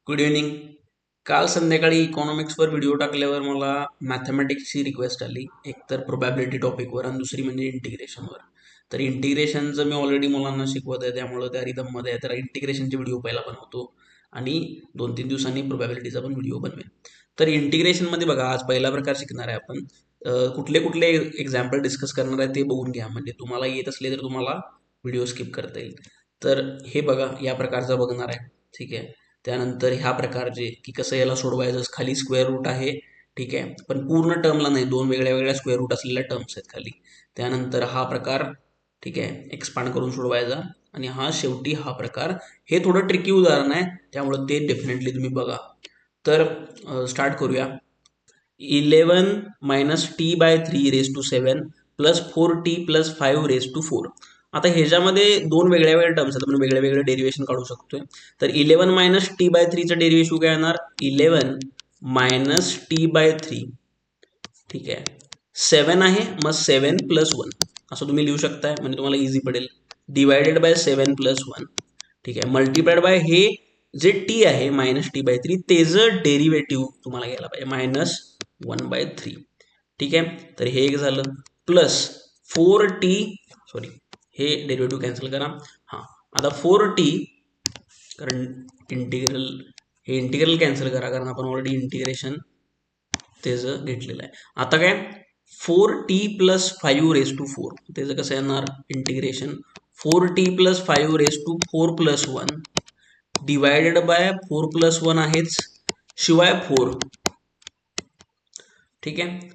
Good evening. काल संध्याकाळी इकॉनॉमिक्सवर video टाकल्यावर मला मॅथमॅटिक्सची रिक्वेस्ट आली, एक तर प्रोबॅबिलिटी टॉपिकवर आणि दुसरी म्हणजे इंटिग्रेशनवर. तर इंटिग्रेशनचं मी ऑलरेडी मुलांना शिकवत आहे, त्यामुळं त्या रिदममध्ये आहे तर इंटिग्रेशनचे व्हिडिओ पहिला बनवतो आणि 2-3 दिवसांनी प्रोबॅबिलिटीचा पण व्हिडिओ बनवेल. तर इंटिग्रेशनमध्ये बघा, आज पहिला प्रकार शिकणार आहे आपण. कुठले कुठले एक्झाम्पल डिस्कस करणार आहे ते बघून घ्या, म्हणजे तुम्हाला येत असले तर तुम्हाला व्हिडिओ स्किप करता येईल. तर हे बघा, या प्रकारचा बघणार आहे. ठीक आहे. त्यानंतर ह्या प्रकारचे की कसं याला सोडवायचं, खाली स्क्वेअर रूट आहे. ठीक आहे, पण पूर्ण टर्मला नाही, दोन वेगळ्या वेगळ्या स्क्वेअर रूट असलेल्या टर्म्स आहेत खाली. त्यानंतर हा प्रकार, ठीक आहे, एक्सपांड करून सोडवायचा. आणि हा शेवटी हा प्रकार. हे थोडं ट्रिकी उदाहरण आहे, त्यामुळं ते डेफिनेटली तुम्ही बघा. तर स्टार्ट करूया. 11 - t/3 raise to 7 plus 4t + 5 raise to 4. आता ह्याच्यामध्ये दोन वेगळ्या वेगळ्या टर्म्स आहेत, आपण वेगळे वेगळे डेरिवेशन काढू शकतोय. तर 11 - t/3चं डेरिवेशन काय येणार? 11 - t/3. ठीक आहे. 7 आहे, मग 7 + 1 असं तुम्ही लिहू शकताय, म्हणजे तुम्हाला इझी पडेल. Divided by 7 + 1. ठीक आहे. मल्टिप्लाइड बाय हे जे टी आहे -t/3 त्याचं डेरिव्हेटिव्ह तुम्हाला घ्यायला पाहिजे -1/3. ठीक आहे. तर हे एक झालं. प्लस 4t, सॉरी, हे डेरिव्हेटिव्ह कॅन्सल करा. हां, आता 4t, कारण इंटिग्रल, हे इंटिग्रल कॅन्सल करा कारण आपण ऑलरेडी इंटिग्रेशन त्याचं घेतलेलं आहे. आता काय, 4t + 5 रेज टू 4 त्याचं कसं येणार integration? 4t + 5 raise to 4 + 1 divided by 4 + 1 आहेच, शिवाय 4. ठीक आहे.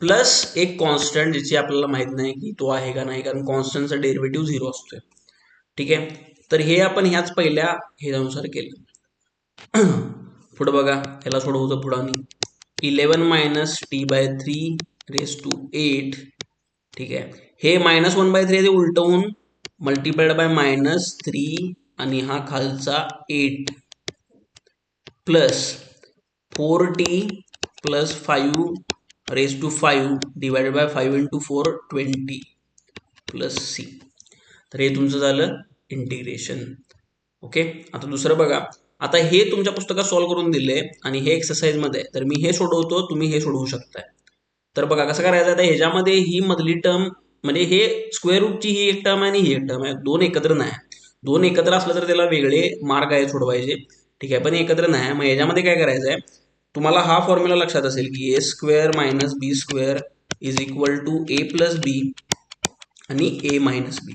प्लस एक कॉन्स्टंट ज्याची आपल्याला माहित नाही की तो आहे का नाही, कारण कॉन्स्टंटचा डेरिव्हेटिव्ह 0 असतोय. ठीक आहे. तर हे आपण ह्याच पहिल्या ह्याच्यानुसार केलं. पुढं बघा, ह्याला सोडवतो पुढं आणि 11 - t/3 रेज टू 8. ठीक आहे. हे -1/3 ते उलटवून मल्टिप्लाइड बाय -3 आणि हा खालचा 8 plus 4t + 5 raise to 5 divided by 5 × 4 20 प्लस c. तर हे तुमचं झालं इंटिग्रेशन. ओके. आता दुसरं बघा. आता हे तुमच्या पुस्तकात सॉल्व्ह करून दिले आणि हे एक्सरसाइजमध्ये आहे, तर मी हे सोडवतो, तुम्ही हे सोडवू शकताय. तर बघा कसं करायचं. आता ह्याच्यामध्ये ही मधली टर्म, म्हणजे हे स्क्वेअर रूटची ही एक टर्म आहे आणि ही एक टर्म आहे, दोन एकत्र नाही. दोन एकत्र असलं तर त्याला वेगळे मार्ग आहे सोडवायचे. ठीक आहे, पण एकत्र नाही. मग ह्याच्यामध्ये काय करायचं आहे, तुम्हाला हा फॉर्म्युला लक्षात असेल की a² - b² = a+b आणि a-b.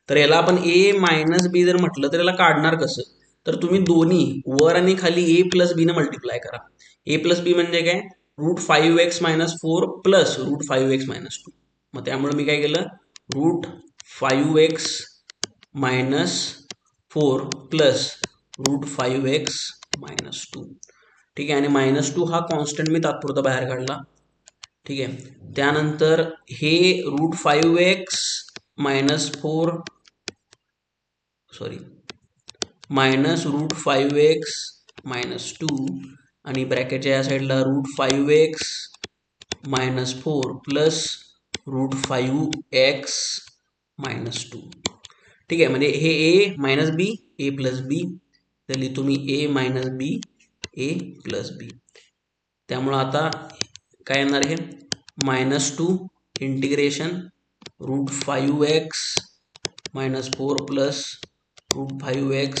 तर याला आपण a-b जर म्हटलं तर याला काढणार कसं, तर तुम्ही दोन्ही वर आणि खाली a+b ने मल्टिप्लाय करा. a+b म्हणजे काय, √5x - 4 प्लस √5x - 2. मग त्यामुळे मी काय केलं, √5x - 4 प्लस √5x - 2. ठीक आहे. आणि -2 हा कॉन्स्टंट मी तात्पुरता बाहेर काढला. ठीक आहे. त्यानंतर हे √5x - 4, सॉरी, -√5x - 2 आणि ब्रॅकेटच्या या साईडला √5x - 4 प्लस √5x - 2. ठीक आहे. म्हणजे हे a - b a+b, तर लिहितो मी a-b a+b. त्यामुळं आता काय येणार, हे -2 integration √5x - 4 plus √5x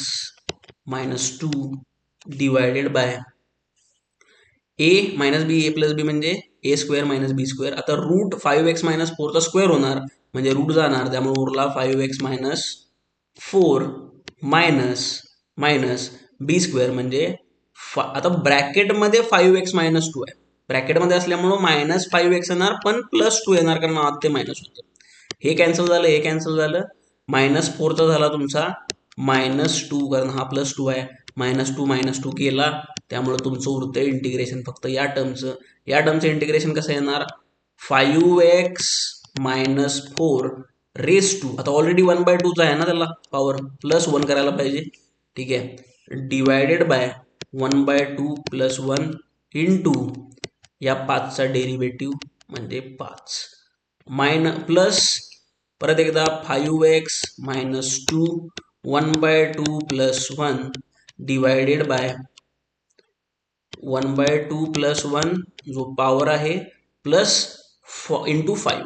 - 2 divided by a-b a+b म्हणजे a² - b². आता √5x - 4 चा स्क्वेअर होणार म्हणजे रूट जाणार, त्यामुळे उरला 5x - 4 मायनस b² म्हणजे आता ब्रॅकेटमध्ये 5x - 2 आहे, ब्रॅकेटमध्ये असल्यामुळं -5x येणार पण +2 येणार, कारण आत ते मायनस होतं. हे कॅन्सल झालं, हे कॅन्सल झालं. -4चा झाला तुमचा -2, कारण हा +2 आहे. -2 - 2 केला, त्यामुळे तुमचं उरतं इंटिग्रेशन फक्त या टर्मचं. या टर्मचं इंटिग्रेशन कसं येणार, 5x - 4 रेज टू, आता ऑलरेडी 1/2चा आहे ना, त्याला पॉवर +1 करायला पाहिजे. ठीक आहे. डिवायडेड बाय 1/2 + 1 इंटू या 5चा डेरिव्हेटिव्ह म्हणजे 5 प्लस परत एकदा 5x - 2 1/2 + 1 डिवायडेड बाय 1/2 प्लस 1 जो पॉवर आहे प्लस इंटू 5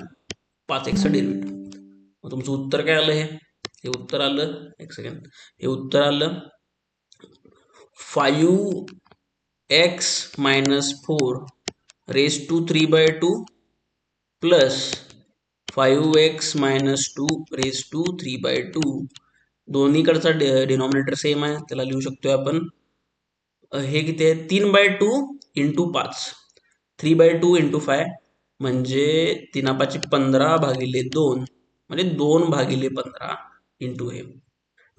5x डेरिव्हेटिव्ह. तुमचं उत्तर काय आलं? हे उत्तर आलं, एक सेकंड, हे उत्तर आलं 5x minus 4 raise to 3/2 plus 5x minus 2 raise to 3/2. दोन्हीकडचा डिनॉमिनेटर सेम आहे, त्याला लिहू शकतोय आपण. हे किती आहे? 3/2 इंटू 5, 3/2 इंटू 5 म्हणजे 3×5=15/2 म्हणजे 2/15 इंटू हे.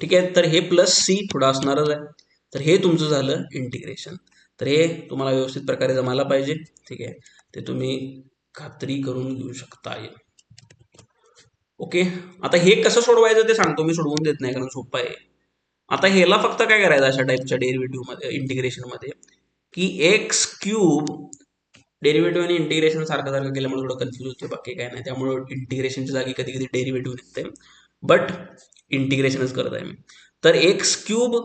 ठीक आहे, तर हे प्लस सी थोडं असणारच आहे. तर हे तुमचं झालं इंटिग्रेशन. तर हे तुम्हाला व्यवस्थित प्रकारे जमायला पाहिजे. ठीक आहे, ते तुम्ही खात्री करून घेऊ शकता. ओके, आता हे कसं सोडवायचं ते सांगतो मी, सोडवून देत नाही कारण सोपं आहे. आता ह्याला फक्त काय करायचं अशा टाईपच्या डेरिव्हेटिव्ह मध्ये, इंटिग्रेशन मध्ये, की एक्स क्यूब डेरिव्हेटिव्ह आणि इंटिग्रेशन सारखं केल्यामुळे थोडं कन्फ्युज होते, बाकी काय नाही. त्यामुळे इंटिग्रेशनच्या जागी कधी कधी डेरिव्हेटिव्ह निघते, बट इंटिग्रेशनच करत आहे मी. तर एक्स क्यूब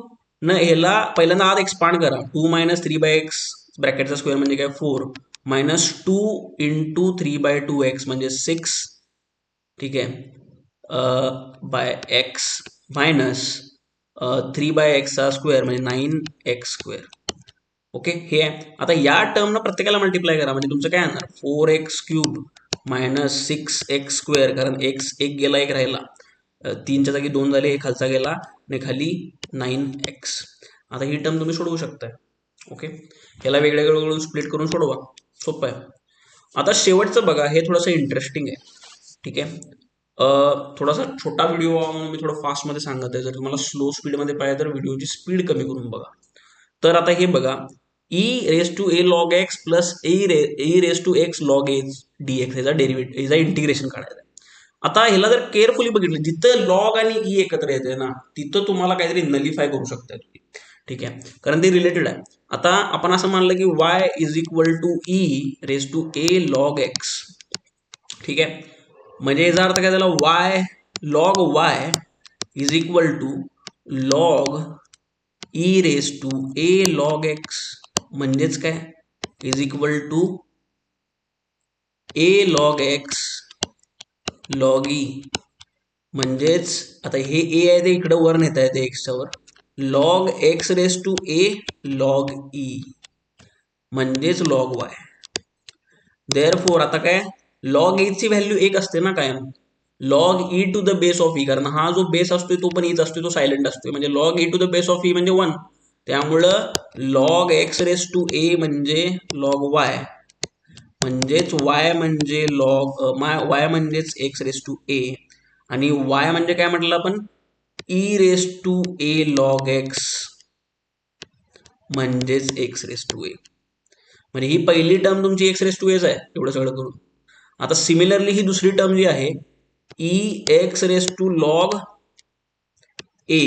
न ह्याला पहिल्यांदा आत एक्सपांड करा. 2 - 3/x ब्रॅकेटचा स्क्वेअर म्हणजे काय 4 मायनस 2 इंटू 3/2x म्हणजे 6. ठीक आहे, bye x minus 3/x square म्हणजे 9x². ओके, हे आहे. आता या टर्मनं प्रत्येकाला मल्टिप्लाय करा म्हणजे तुमचं काय येणार 4x³ मायनस 6x², कारण x एक गेला एक राहिला, 3च्या जागी 2 झाले, एक खालचा गेला आणि खाली 9x. आता ही टर्म तुम्ही सोडवू शकताय. ओके, याला वेगळं स्प्लिट करून सोडवा, सोपं आहे. आता शेवटचं बघा, हे थोडंसं इंटरेस्टिंग आहे. ठीक आहे, थोडासा छोटा व्हिडिओ म्हणून मी थोडं फास्टमध्ये सांगत आहे. जर तुम्हाला स्लो स्पीडमध्ये पाहिजे तर व्हिडिओची स्पीड कमी करून बघा. तर आता हे बघा, e⁴ log x plus e⁴x log a dx ह्याचा डेरिव्हेटिव्ह, ह्याचा इंटिग्रेशन काढायचं आहे. आता ह्याला जर केअरफुली बघितलं, जिथं लॉग आणि ई एकत्र येते ना, तिथं तुम्हाला काहीतरी नलिफाय करू शकताय तुम्ही. ठीक आहे, कारण ते रिलेटेड आहे. आता आपण असं मानलं की y e⁴ log x. ठीक आहे, म्हणजे याचा अर्थ काय झाला, y log y log e⁴ log x म्हणजेच काय a log x log e. म्हणजेच आता हे a आहे ते इकडे वर नेता येते एक्सच्या वर, log x⁴ log e म्हणजेच log y. देअरफॉर आता काय, log e ची व्हॅल्यू 1 असते ना कायम, log e to the base of e, कारण हा जो बेस असतोय तो पण ईच असतोय, तो सायलेंट असतोय, म्हणजे log e to the base of e म्हणजे 1. त्यामुळं log x⁴ म्हणजे log y, म्हणजेच y म्हणजे y म्हणजेच x⁴ आणि y म्हणजे काय म्हटलं आपण e⁴ log x म्हणजेच x⁴. म्हणजे ही पहिली टर्म तुमची x⁴ आहे, एवढं सगळं करून. आता सिमिलरली ही दुसरी टर्म जी आहे e⁴ log a,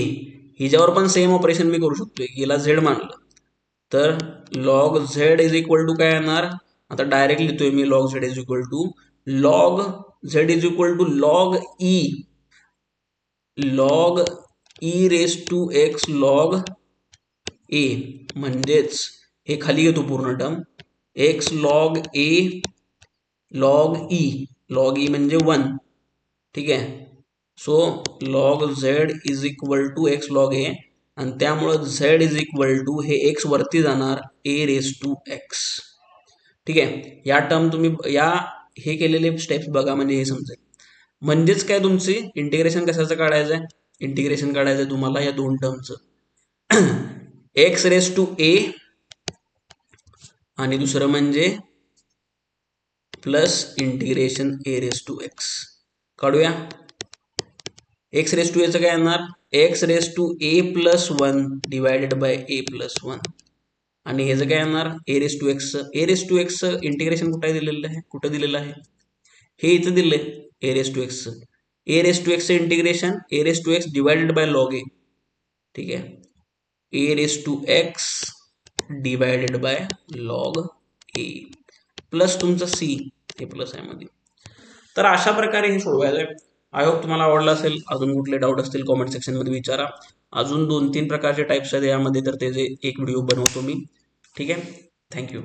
हिच्यावर पण सेम ऑपरेशन मी करू शकतोय. याला z मानलं तर log z is equal to काय येणार, आता डायरेक्ट लिहितोय मी, log z is equal to log log e⁴x log a, म्हणजेच हे खाली घेतो पूर्ण term, x log a log e म्हणजे 1. ठीक आहे, so log z is equal to x log a, आणि त्यामुळं z इज इक्वल टू हे x वरती जाणार a⁴x. ठीक आहे, या टर्म तुम्ही हे केलेले स्टेप्स बघा म्हणजे हे समजेल. म्हणजेच काय, तुमची इंटिग्रेशन कशाचं काढायचं आहे, इंटिग्रेशन काढायचं आहे तुम्हाला या दोन टर्मचं, x⁴ आणि दुसरं म्हणजे प्लस इंटिग्रेशन a⁴x. काढूया. x⁴ चं काय येणार x⁴ plus 1 divided bye a plus 1, आणि ह्याचं काय येणार a⁴x इंटिग्रेशन कुठे दिलेलं आहे, हे इथं दिलंय a⁴x integration a⁴x divided by log a. ठीक आहे, a⁴x divided by log a plus तुमचं c, हे प्लस आहे मध्ये. तर अशा प्रकारे हे सोडवायचं आहे. आय होप तुम्हाला आवडलं असेल. अजून कुठले डाऊट असतील कॉमेंट सेक्शन मध्ये विचारा. अजून 2-3 प्रकारचे टाईप्स आहेत यामध्ये, तर त्याचे एक व्हिडिओ बनवतो मी. ठीक आहे. थँक्यू.